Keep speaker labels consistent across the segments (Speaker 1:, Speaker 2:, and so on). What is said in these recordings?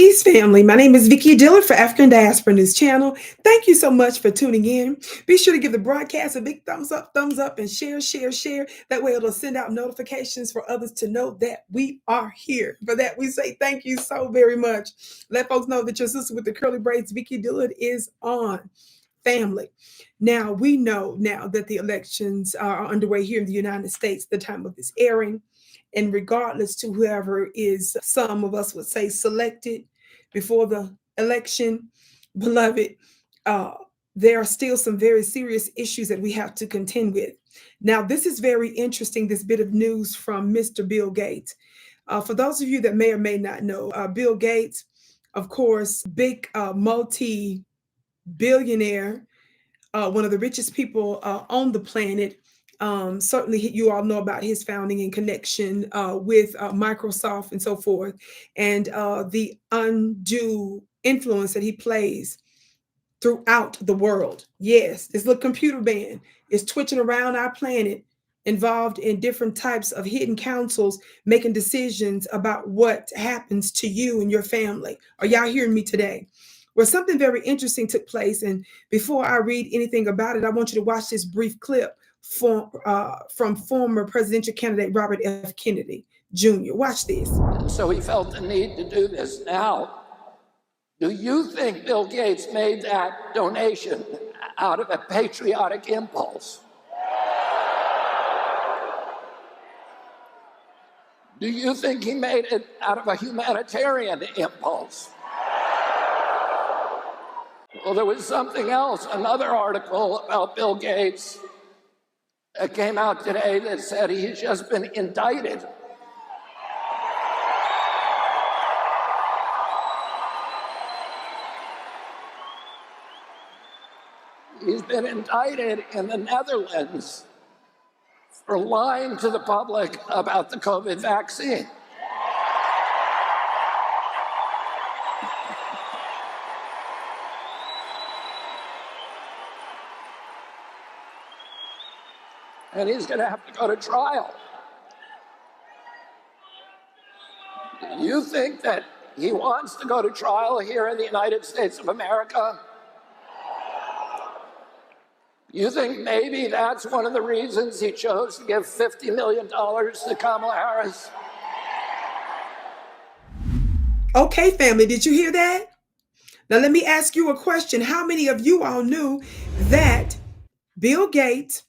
Speaker 1: Peace, family. My name is Vicky Dillard for African Diaspora News Channel. Thank you so much for tuning in. Be sure to give the broadcast a big thumbs up, and share. That way it'll send out notifications for others to know that we are here. For that, we say thank you so very much. Let folks know that your sister with the curly braids, Vicky Dillard, is on. Family. Now, we know now that the elections are underway here in the United States, the time of this airing. And regardless to whoever is, some of us would say, selected before the election, beloved, uh, there are still some very serious issues that we have to contend with. Now, this is very interesting, this bit of news from Mr. Bill Gates. For those of you that may or may not know, Bill Gates, of course, big multi-billionaire, one of the richest people on the planet. Certainly, you all know about his founding and connection with Microsoft and so forth, and the undue influence that he plays throughout the world. Yes, this little computer band is twitching around our planet, involved in different types of hidden councils, making decisions about what happens to you and your family. Are y'all hearing me today? Well, something very interesting took place, and before I read anything about it, I want you to watch this brief clip from former presidential candidate Robert F. Kennedy Jr. Watch this.
Speaker 2: So he felt the need to do this. Now, do you think Bill Gates made that donation out of a patriotic impulse? Do you think he made it out of a humanitarian impulse? Well, there was something else, another article about Bill Gates that came out today that said he's just been indicted. He's been indicted in the Netherlands for lying to the public about the COVID vaccine. And he's going to have to go to trial. You think that he wants to go to trial here in the United States of America? You think maybe that's one of the reasons he chose to give $50 million to Kamala Harris?
Speaker 1: Okay, family, did you hear that? Now, let me ask you a question. How many of you all knew that Bill Gates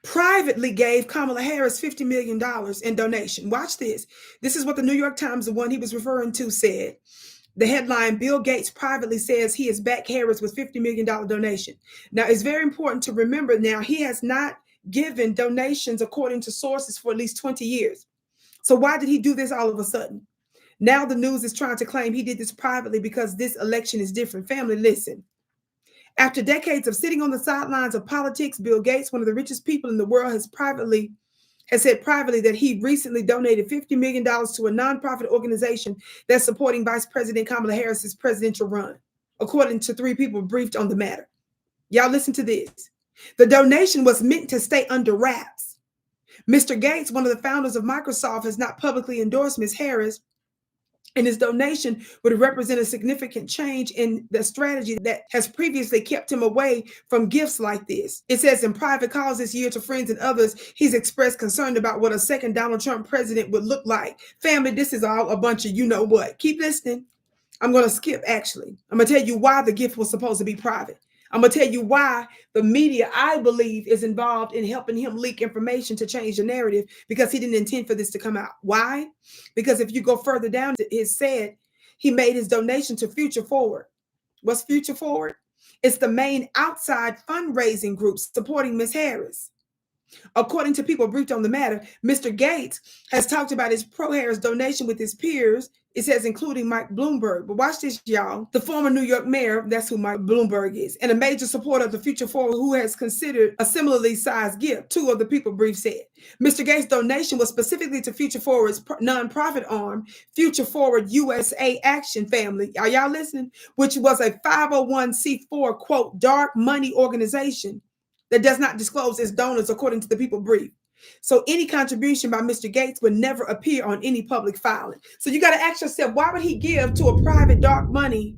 Speaker 1: privately gave Kamala Harris $50 million in donation? Watch this. This is what the New York Times, the one he was referring to, said. The headline, Bill Gates privately says he has backed Harris with $50 million donation. Now, it's very important to remember now, he has not given donations according to sources for at least 20 years. So why did he do this all of a sudden? Now the news is trying to claim he did this privately because this election is different. Family, listen. After decades of sitting on the sidelines of politics, Bill Gates, one of the richest people in the world, has said privately that he recently donated $50 million to a nonprofit organization that's supporting Vice President Kamala Harris's presidential run, according to 3 people briefed on the matter. Y'all listen to this. The donation was meant to stay under wraps. Mr. Gates, one of the founders of Microsoft, has not publicly endorsed Ms. Harris, and his donation would represent a significant change in the strategy that has previously kept him away from gifts like this. It says in private calls this year to friends and others, he's expressed concern about what a second Donald Trump president would look like. Family, this is all a bunch of you know what. Keep listening. I'm going to skip, actually. I'm going to tell you why the gift was supposed to be private. I'm going to tell you why the media, I believe, is involved in helping him leak information to change the narrative, because he didn't intend for this to come out. Why? Because if you go further down, it said he made his donation to Future Forward. What's Future Forward? It's the main outside fundraising group supporting Ms. Harris. According to people briefed on the matter, Mr. Gates has talked about his pro-Harris donation with his peers, it says including Mike Bloomberg. But watch this, y'all. The former New York mayor, that's who Mike Bloomberg is, and a major supporter of the Future Forward, who has considered a similarly sized gift, 2 of the people briefed said. Mr. Gates' donation was specifically to Future Forward's nonprofit arm, Future Forward USA Action Family. Are y'all listening? Which was a 501c4, quote, dark money organization that does not disclose its donors, according to the people brief. So any contribution by Mr. Gates would never appear on any public filing. So you got to ask yourself, why would he give to a private dark money,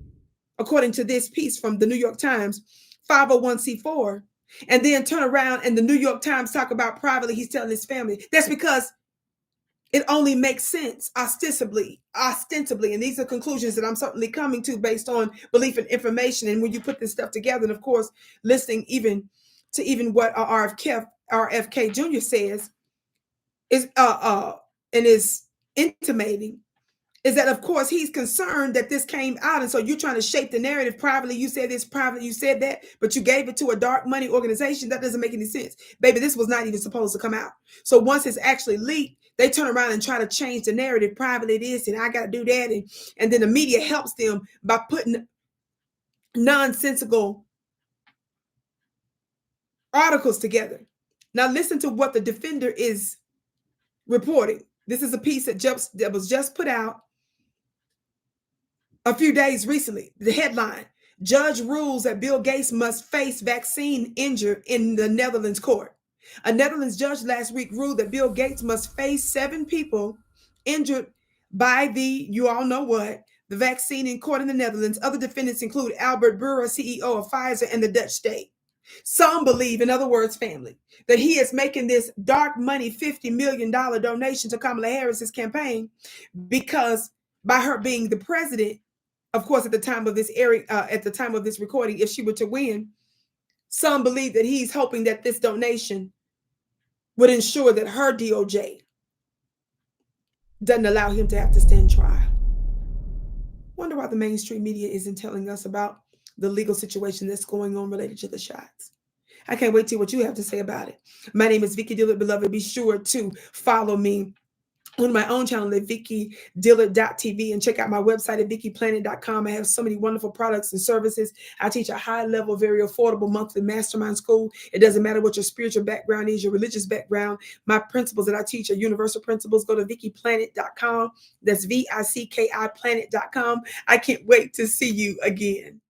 Speaker 1: according to this piece from the New York Times, 501c4, and then turn around and the New York Times talk about privately he's telling his family? That's because it only makes sense ostensibly, and these are conclusions that I'm certainly coming to based on belief and information. And when you put this stuff together, and of course, listening even to what RFK Jr. says is and is intimating, is that of course he's concerned that this came out, and so you're trying to shape the narrative privately. You said this privately, you said that, but you gave it to a dark money organization. That doesn't make any sense, baby. This was not even supposed to come out. So once it's actually leaked, they turn around and try to change the narrative privately. This and I got to do that, and then the media helps them by putting nonsensical articles together. Now listen to what the Defender is reporting. This is a piece that was just put out a few days recently. The headline: Judge rules that Bill Gates must face vaccine injury in the Netherlands court. A Netherlands judge last week ruled that Bill Gates must face 7 people injured by you all know what, the vaccine in court in the Netherlands. Other defendants include Albert Bourla, CEO of Pfizer, and the Dutch state. Some believe, in other words, family, that he is making this dark money $50 million donation to Kamala Harris's campaign because by her being the president, of course, at the time of this recording, if she were to win, some believe that he's hoping that this donation would ensure that her DOJ doesn't allow him to have to stand trial. Wonder why the mainstream media isn't telling us about the legal situation that's going on related to the shots. I can't wait to see what you have to say about it. My name is Vicki Dillard, beloved. Be sure to follow me on my own channel at VickiDillard.tv and check out my website at VickiPlanet.com. I have so many wonderful products and services. I teach a high level, very affordable monthly mastermind school. It doesn't matter what your spiritual background is, your religious background. My principles that I teach are universal principles. Go to VickiPlanet.com. That's VICKI Planet.com. I can't wait to see you again.